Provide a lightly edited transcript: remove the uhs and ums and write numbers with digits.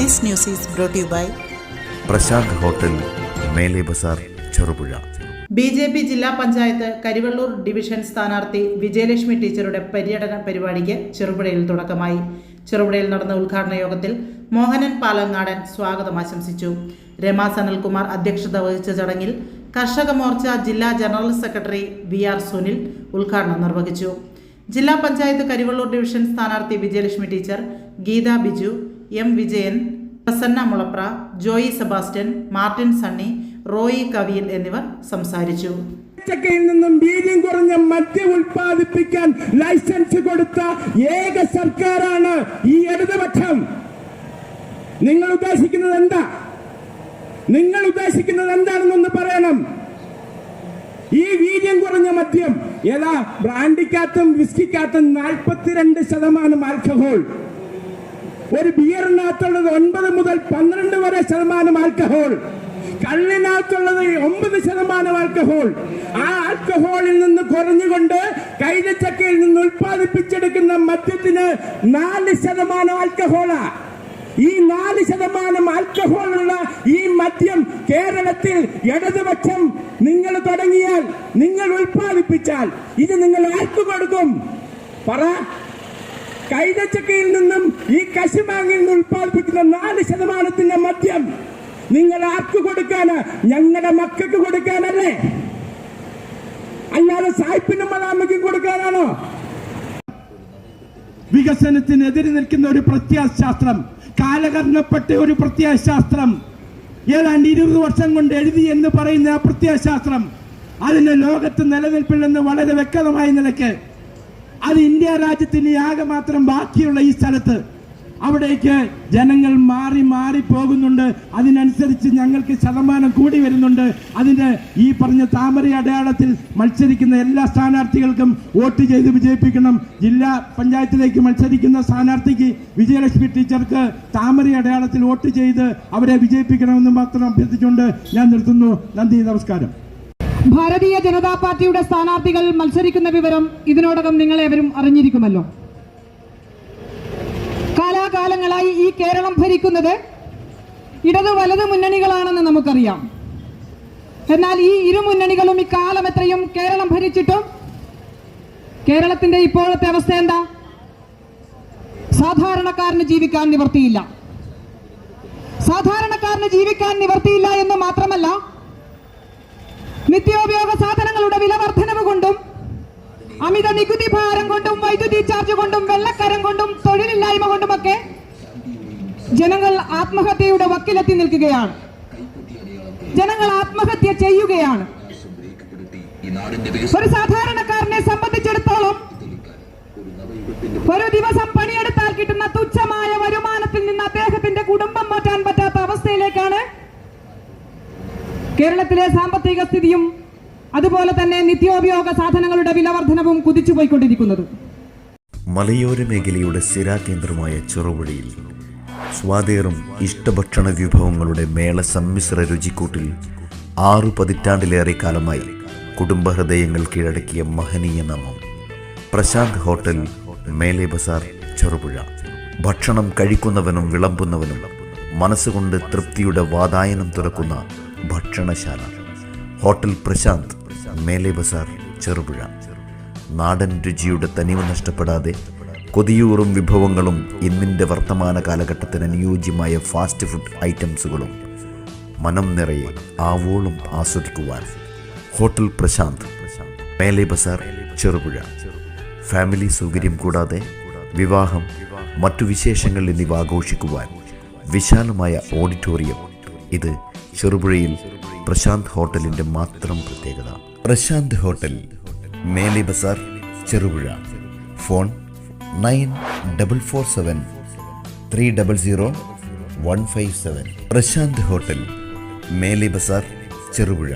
This news is brought to you by Prashant hotel, Mele Bazar, Cherupuzha. BJP. ജില്ലാ panchayat Karivellur division സ്ഥാനാർത്ഥി വിജയലക്ഷ്മി ടീച്ചറുടെ പര്യടന പരിപാടിക്ക് ചെറുപുഴയിൽ തുടക്കമായി. ചെറുപുഴയിൽ നടന്ന ഉദ്ഘാടന യോഗത്തിൽ മോഹനൻ പാലങ്ങാടൻ സ്വാഗതം ആശംസിച്ചു. രമാ സനൽകുമാർ അധ്യക്ഷത വഹിച്ച ചടങ്ങിൽ കർഷക മോർച്ച ജില്ലാ ജനറൽ സെക്രട്ടറി വി.ആർ. സുനിൽ ഉദ്ഘാടനം നിർവഹിച്ചു. ജില്ലാ പഞ്ചായത്ത് കരിവള്ളൂർ ഡിവിഷൻ സ്ഥാനാർത്ഥി വിജയലക്ഷ്മി ടീച്ചർ, ഗീത ബിജു, എം. വിജയൻ, പ്രസന്ന മുളപ്ര, ജോയി സെബാസ്റ്റ്യൻ, മാർട്ടിൻ സണ്ണി, റോയി കവിയിൽ എന്നിവർ സംസാരിച്ചു. നിന്നും വീര്യം കുറഞ്ഞ മദ്യം ഉൽപ്പാദിപ്പിക്കാൻ ലൈസൻസ് കൊടുത്ത ഏക സർക്കാരാണ് ഈ ഇടതുപക്ഷം. നിങ്ങൾ ഉദ്ദേശിക്കുന്നത് എന്താ? നിങ്ങൾ ഉദ്ദേശിക്കുന്നത് എന്താണെന്നൊന്ന് പറയണം. ഈ വീര്യം കുറഞ്ഞ മദ്യം ഏതാ? ബ്രാൻഡിക്കകത്തും വിസ്കിക്കകത്തും 42% ആൽക്കഹോൾ. ഒരു ബിയറിനകത്തുള്ളത് 9 മുതൽ 12 വരെ ശതമാനം ആൽക്കഹോൾ. കള്ളിനകത്തുള്ളത് 9% ആൽക്കഹോൾ. ആ ആൽക്കഹോളിൽ നിന്ന് കുറഞ്ഞുകൊണ്ട് കൈതച്ചക്കയിൽ നിന്ന് ഉൽപ്പാദിപ്പിച്ചെടുക്കുന്ന മദ്യത്തിന് 4% ആൽക്കഹോളാ. ഈ 4% ആൽക്കഹോളുള്ള ഈ മദ്യം കേരളത്തിൽ ഇടതുപക്ഷം നിങ്ങൾ തുടങ്ങിയാൽ, നിങ്ങൾ ഉൽപ്പാദിപ്പിച്ചാൽ ഇത് നിങ്ങൾ ആർക്ക് കൊടുക്കും? പറ. കൈതച്ചക്കയിൽ നിന്നും ഈ കശുമാങ്ങിൽ നിന്ന് ഉൽപ്പാദിപ്പിക്കുന്ന 4% മദ്യം നിങ്ങൾ ആർക്ക് കൊടുക്കാന്? ഞങ്ങളുടെ മക്കൾക്ക് കൊടുക്കാനല്ലേ? അല്ലാതെ സായിപ്പിനും മദാമയ്ക്കും കൊടുക്കാനാണോ? വികസനത്തിനെതിരെ നിൽക്കുന്ന ഒരു പ്രത്യയശാസ്ത്രം, കാലകർണപ്പെട്ട ഒരു പ്രത്യയശാസ്ത്രം, ഏതാണ്ട് 20 വർഷം കൊണ്ട് എഴുതി എന്ന് പറയുന്ന ആ പ്രത്യയശാസ്ത്രം അതിന് ലോകത്ത് നിലനിൽപ്പില്ലെന്ന് വളരെ വ്യക്തമായ നിലയ്ക്ക് അത് ഇന്ത്യ രാജ്യത്തിന് ആകെ മാത്രം ബാക്കിയുള്ള ഈ സ്ഥലത്ത് അവിടേക്ക് ജനങ്ങൾ മാറി മാറി പോകുന്നുണ്ട്. അതിനനുസരിച്ച് ഞങ്ങൾക്ക് ശതമാനം കൂടി വരുന്നുണ്ട്. അതിന്റെ ഈ പറഞ്ഞ താമര അടയാളത്തിൽ മത്സരിക്കുന്ന എല്ലാ സ്ഥാനാർത്ഥികൾക്കും വോട്ട് ചെയ്ത് വിജയിപ്പിക്കണം. ജില്ലാ പഞ്ചായത്തിലേക്ക് മത്സരിക്കുന്ന സ്ഥാനാർത്ഥിക്ക് വിജയലക്ഷ്മി ടീച്ചർക്ക് താമര അടയാളത്തിൽ വോട്ട് ചെയ്ത് അവരെ വിജയിപ്പിക്കണമെന്ന് മാത്രം അഭ്യർത്ഥിച്ചുകൊണ്ട് ഞാൻ നിർത്തുന്നു. നന്ദി, നമസ്കാരം. ഭാരതീയ ജനതാ പാർട്ടിയുടെ സ്ഥാനാർത്ഥികൾ മത്സരിക്കുന്ന വിവരം ഇതിനോടകം നിങ്ങളേവരും അറിഞ്ഞിരിക്കുമല്ലോ. കാലാകാലങ്ങളായി ഈ കേരളം ഭരിക്കുന്നത് ഇടതു വലതു മുന്നണികളാണെന്ന് നമുക്കറിയാം. എന്നാൽ ഈ ഇരു മുന്നണികളും ഇക്കാലം എത്രയും കേരളം ഭരിച്ചിട്ടും കേരളത്തിന്റെ ഇപ്പോഴത്തെ അവസ്ഥ എന്താ? സാധാരണക്കാരന് ജീവിക്കാൻ നിവർത്തിയില്ല. സാധാരണക്കാരന് ജീവിക്കാൻ നിവർത്തിയില്ല എന്ന് മാത്രമല്ല, നിത്യോപയോഗ സാധനങ്ങളുടെ വില വർധനവ് കൊണ്ടും അമിത നികുതി ഭാരം കൊണ്ടും വൈദ്യുതി ചാർജ് കൊണ്ടും വെള്ളക്കരം കൊണ്ടും തൊഴിലില്ലായ്മ കൊണ്ടുമൊക്കെ ജനങ്ങൾ ആത്മഹത്യയുടെ വക്കിലെത്തി നിൽക്കുകയാണ്. ജനങ്ങൾ ആത്മഹത്യ ചെയ്യുകയാണ്. ഒരു സാധാരണക്കാരനെ സംബന്ധിച്ചിടത്തോളം ഒരു ദിവസം പണിയെടുത്താൽ കിട്ടുന്ന തുച്ഛമായ വരുമാനത്തിൽ നിന്ന് അദ്ദേഹത്തിന്റെ കുടുംബം മാറ്റാൻ പറ്റാത്ത അവസ്ഥയിലേക്കാണ് കേരളത്തിലെ സാമ്പത്തിക സ്ഥിതിയും അതുപോലെ തന്നെ നിത്യോപയോഗ സാധനങ്ങളുടെ വിലവർധനവും കുതിച്ചുപോയിക്കൊണ്ടിരിക്കുന്നത്. മലയോര മേഖലയുടെ സ്ഥിരാകേന്ദ്രമായ ചെറുപുഴയിൽ സ്വാദേറും ഇഷ്ടഭക്ഷണ വിഭവങ്ങളുടെ മേള സമ്മിശ്ര രുചിക്കൂട്ടിൽ 6 പതിറ്റാണ്ടിലേറെ കാലമായി കുടുംബഹൃദയങ്ങൾ കീഴടക്കിയ മഹനീയ നാമം പ്രശാന്ത് ഹോട്ടൽ, മേലെ ബസാർ, ചെറുപുഴ. ഭക്ഷണം കഴിക്കുന്നവനും വിളമ്പുന്നവനും മനസ്സുകൊണ്ട് തൃപ്തിയുടെ വാതായനം തുറക്കുന്ന ഭക്ഷണശാല ഹോട്ടൽ പ്രശാന്ത്, മേലെ ബസാർ, ചെറുപുഴ. നാടൻ രുചിയുടെ തനിവ് നഷ്ടപ്പെടാതെ കൊതിയൂറും വിഭവങ്ങളും ഇന്നിൻ്റെ വർത്തമാന കാലഘട്ടത്തിന് അനുയോജ്യമായ ഫാസ്റ്റ് ഫുഡ് ഐറ്റംസുകളും മനം നിറയെ ആവോളം ആസ്വദിക്കുവാൻ ഹോട്ടൽ പ്രശാന്ത്, മേലെ ബസാർ, ചെറുപുഴ. ഫാമിലി സൗകര്യം കൂടാതെ വിവാഹം, മറ്റു വിശേഷങ്ങൾ എന്നിവ ആഘോഷിക്കുവാൻ വിശാലമായ ഓഡിറ്റോറിയം. ഇത് ചെറുപുഴയിൽ പ്രശാന്ത് ഹോട്ടലിന്റെ മാത്രം പ്രത്യേകത. Prashant hotel, Mele Bazar, Cherupuzha. Phone 9447 300 157. Prashant hotel, Mele Bazar, Cherupuzha.